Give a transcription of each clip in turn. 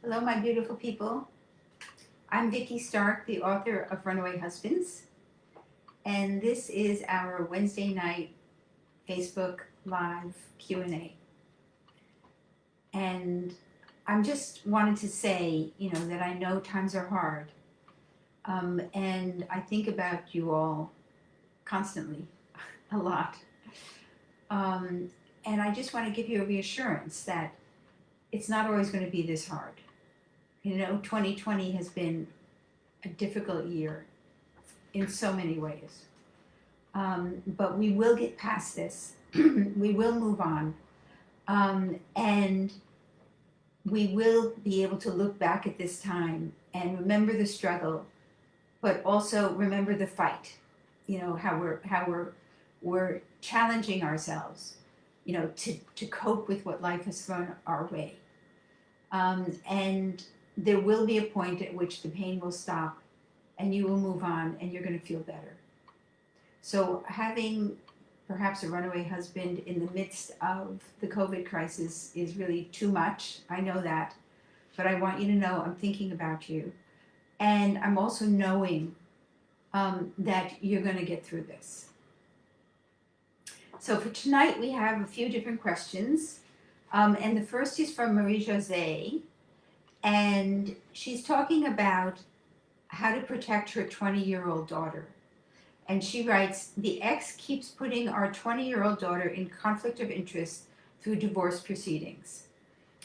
Hello, my beautiful people. I'm Vicki Stark, the author of Runaway Husbands, and this is our Wednesday night Facebook Live Q&A. And I'm just wanted to say, that I know times are hard, and I think about you all constantly, a lot. And I just want to give you a reassurance that it's not always going to be this hard. 2020 has been a difficult year in so many ways. But we will get past this. We will move on. And we will be able to look back at this time and remember the struggle, but also remember the fight. How we're challenging ourselves, to cope with what life has thrown our way. And there will be a point at which the pain will stop and you will move on and you're going to feel better. So having perhaps a runaway husband in the midst of the COVID crisis is really too much. I know that, but I want you to know I'm thinking about you. And I'm also knowing that you're going to get through this. So for tonight, we have a few different questions. And the first is from Marie-José. And she's talking about how to protect her 20-year-old daughter. And she writes, the ex keeps putting our 20-year-old daughter in conflict of interest through divorce proceedings.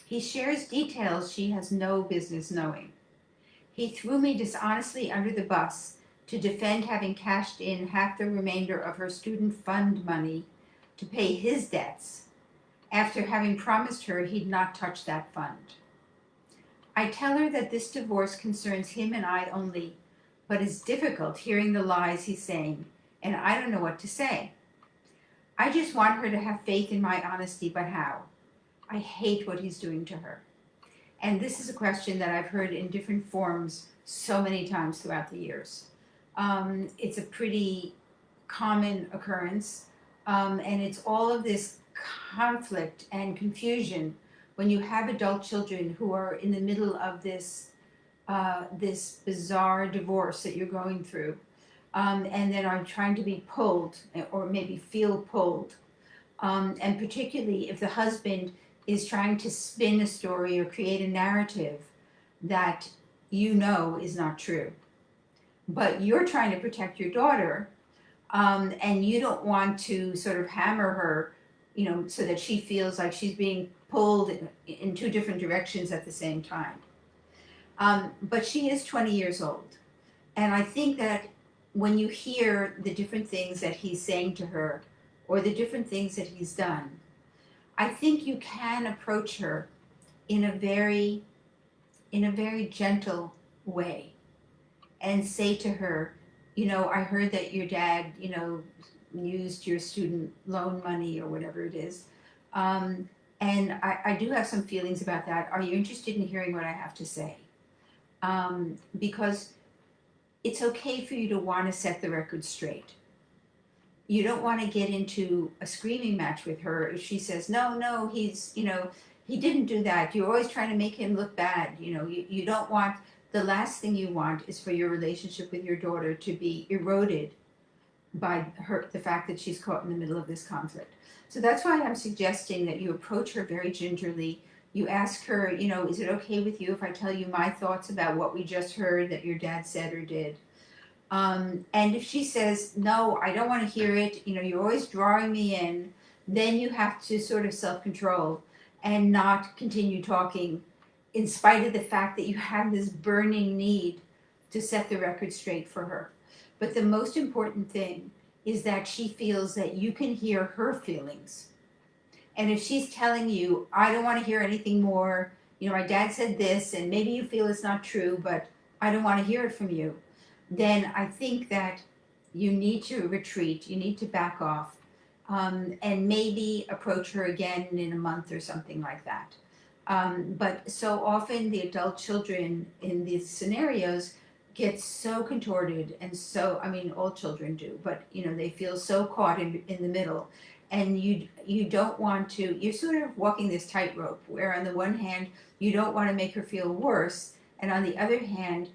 He shares details she has no business knowing. He threw me dishonestly under the bus to defend having cashed in half the remainder of her student fund money to pay his debts, after having promised her he'd not touch that fund. I tell her that this divorce concerns him and I only, but it's difficult hearing the lies he's saying, and I don't know what to say. I just want her to have faith in my honesty, but how? I hate what he's doing to her. And this is a question that I've heard in different forms so many times throughout the years. It's a pretty common occurrence, and it's all of this conflict and confusion when you have adult children who are in the middle of this bizarre divorce that you're going through, and then are trying to be pulled or maybe feel pulled, and particularly if the husband is trying to spin a story or create a narrative that is not true, but you're trying to protect your daughter, and you don't want to sort of hammer her, so that she feels like she's being pulled in two different directions at the same time. But she is 20 years old. And I think that when you hear the different things that he's saying to her or the different things that he's done, I think you can approach her in a very gentle way and say to her, I heard that your dad, used your student loan money or whatever it is. And I do have some feelings about that. Are you interested in hearing what I have to say? Because it's okay for you to want to set the record straight. You don't want to get into a screaming match with her if she says, no, he's, he didn't do that. You're always trying to make him look bad. You don't want, the last thing you want is for your relationship with your daughter to be eroded by the fact that she's caught in the middle of this conflict. So that's why I'm suggesting that you approach her very gingerly. You ask her, is it okay with you if I tell you my thoughts about what we just heard that your dad said or did? And if she says, no, I don't want to hear it, you're always drawing me in, then you have to sort of self-control and not continue talking in spite of the fact that you have this burning need to set the record straight for her. But the most important thing is that she feels that you can hear her feelings. And if she's telling you, I don't want to hear anything more, my dad said this, and maybe you feel it's not true, but I don't want to hear it from you, then I think that you need to retreat, you need to back off, and maybe approach her again in a month or something like that. But so often the adult children in these scenarios get so contorted and so, all children do, but they feel so caught in the middle. and you don't want to, you're sort of walking this tightrope where on the one hand you don't want to make her feel worse, and on the other hand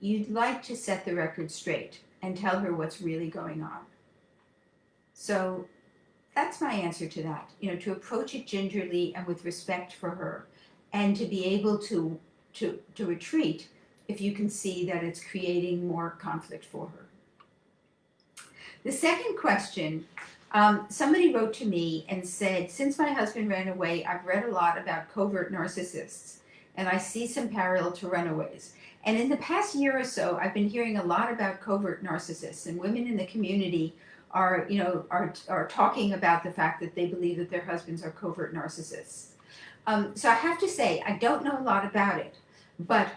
you'd like to set the record straight and tell her what's really going on. So that's my answer to that. To approach it gingerly and with respect for her, and to be able to retreat if you can see that it's creating more conflict for her. The second question, somebody wrote to me and said, since my husband ran away, I've read a lot about covert narcissists, and I see some parallel to runaways. And in the past year or so, I've been hearing a lot about covert narcissists, and women in the community are talking about the fact that they believe that their husbands are covert narcissists. So I have to say, I don't know a lot about it, but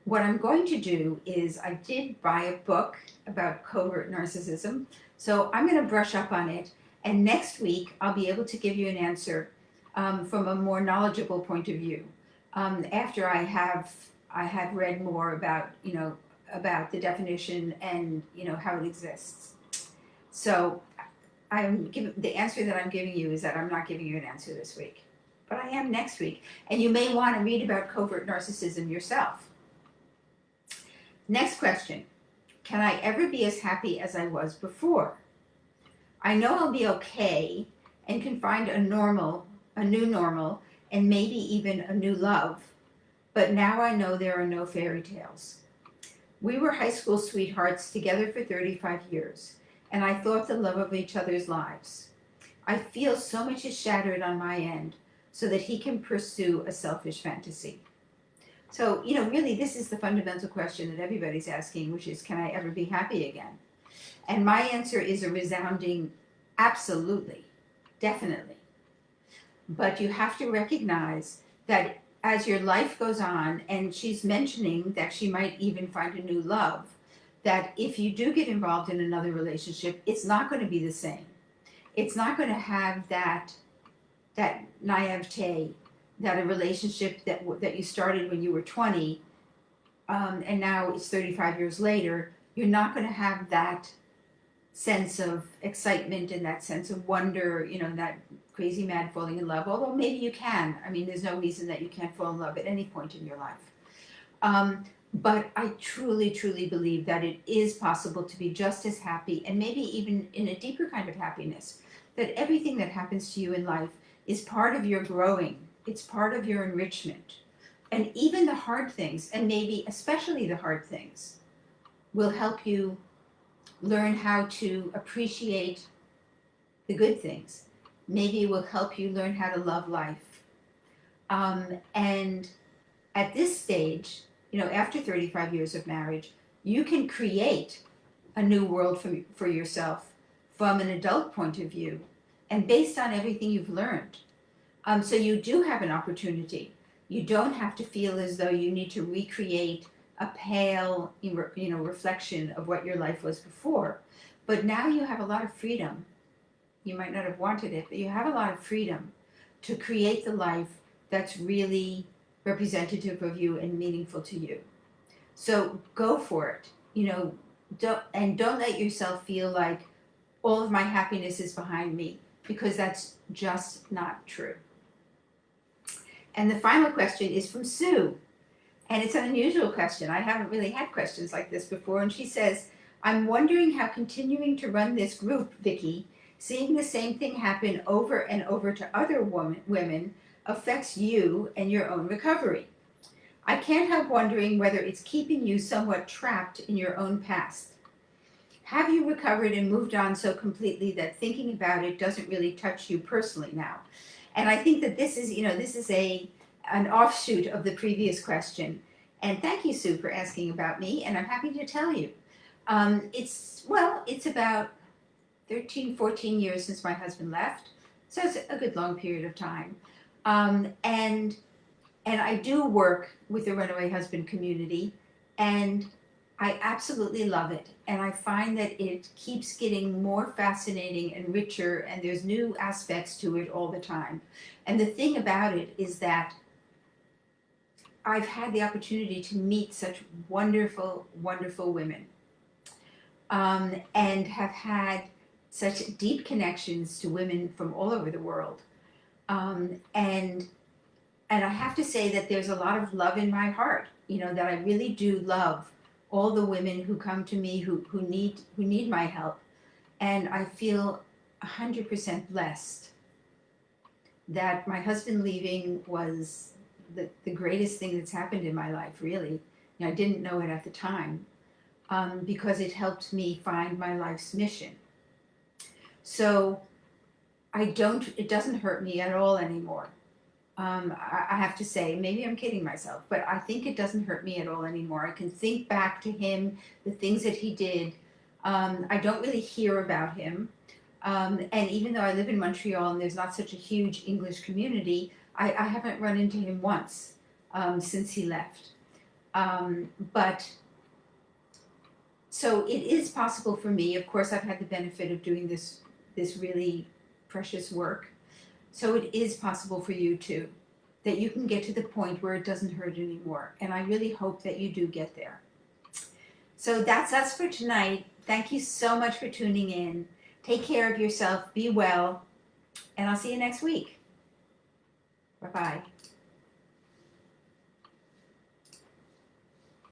what I'm going to do is I did buy a book about covert narcissism, so I'm going to brush up on it, and next week I'll be able to give you an answer from a more knowledgeable point of view, after I have read more about the definition and how it exists. So the answer that I'm giving you is that I'm not giving you an answer this week, but I am next week, and you may want to read about covert narcissism yourself. Next question. Can I ever be as happy as I was before? I know I'll be okay and can find a new normal, and maybe even a new love, but now I know there are no fairy tales. We were high school sweethearts together for 35 years, and I thought the love of each other's lives. I feel so much is shattered on my end so that he can pursue a selfish fantasy. So, really this is the fundamental question that everybody's asking, which is, can I ever be happy again? And my answer is a resounding absolutely, definitely. But you have to recognize that as your life goes on, and she's mentioning that she might even find a new love, that if you do get involved in another relationship, it's not going to be the same. It's not going to have that naivete, that a relationship that you started when you were 20, and now it's 35 years later, you're not going to have that sense of excitement and that sense of wonder, that crazy mad falling in love, although maybe you can. I mean, there's no reason that you can't fall in love at any point in your life. But I truly, truly believe that it is possible to be just as happy, and maybe even in a deeper kind of happiness, that everything that happens to you in life is part of your growing. It's part of your enrichment. And even the hard things, and maybe especially the hard things, will help you learn how to appreciate the good things. Maybe it will help you learn how to love life. And at this stage, after 35 years of marriage, you can create a new world for yourself from an adult point of view and based on everything you've learned. So you do have an opportunity. You don't have to feel as though you need to recreate a pale, reflection of what your life was before. But now you have a lot of freedom. You might not have wanted it, but you have a lot of freedom to create the life that's really representative of you and meaningful to you. So go for it. Don't let yourself feel like all of my happiness is behind me, because that's just not true. And the final question is from Sue. And it's an unusual question. I haven't really had questions like this before. And she says, I'm wondering how continuing to run this group, Vicki, seeing the same thing happen over and over to other women affects you and your own recovery. I can't help wondering whether it's keeping you somewhat trapped in your own past. Have you recovered and moved on so completely that thinking about it doesn't really touch you personally now? And I think that this is an offshoot of the previous question. And thank you, Sue, for asking about me, and I'm happy to tell you. It's about 13, 14 years since my husband left, so it's a good long period of time. And I do work with the Runaway Husband community, and I absolutely love it. And I find that it keeps getting more fascinating and richer, and there's new aspects to it all the time. And the thing about it is that I've had the opportunity to meet such wonderful, wonderful women, and have had such deep connections to women from all over the world. And I have to say that there's a lot of love in my heart, that I really do love all the women who come to me who need my help. And I feel 100% blessed that my husband leaving was the greatest thing that's happened in my life, really. I didn't know it at the time, because it helped me find my life's mission. So it doesn't hurt me at all anymore. I have to say, maybe I'm kidding myself, but I think it doesn't hurt me at all anymore. I can think back to him, the things that he did. I don't really hear about him. And even though I live in Montreal and there's not such a huge English community, I haven't run into him once since he left. But so it is possible for me. Of course, I've had the benefit of doing this really precious work. So it is possible for you too, that you can get to the point where it doesn't hurt anymore. And I really hope that you do get there. So that's us for tonight. Thank you so much for tuning in. Take care of yourself, be well, and I'll see you next week. Bye-bye.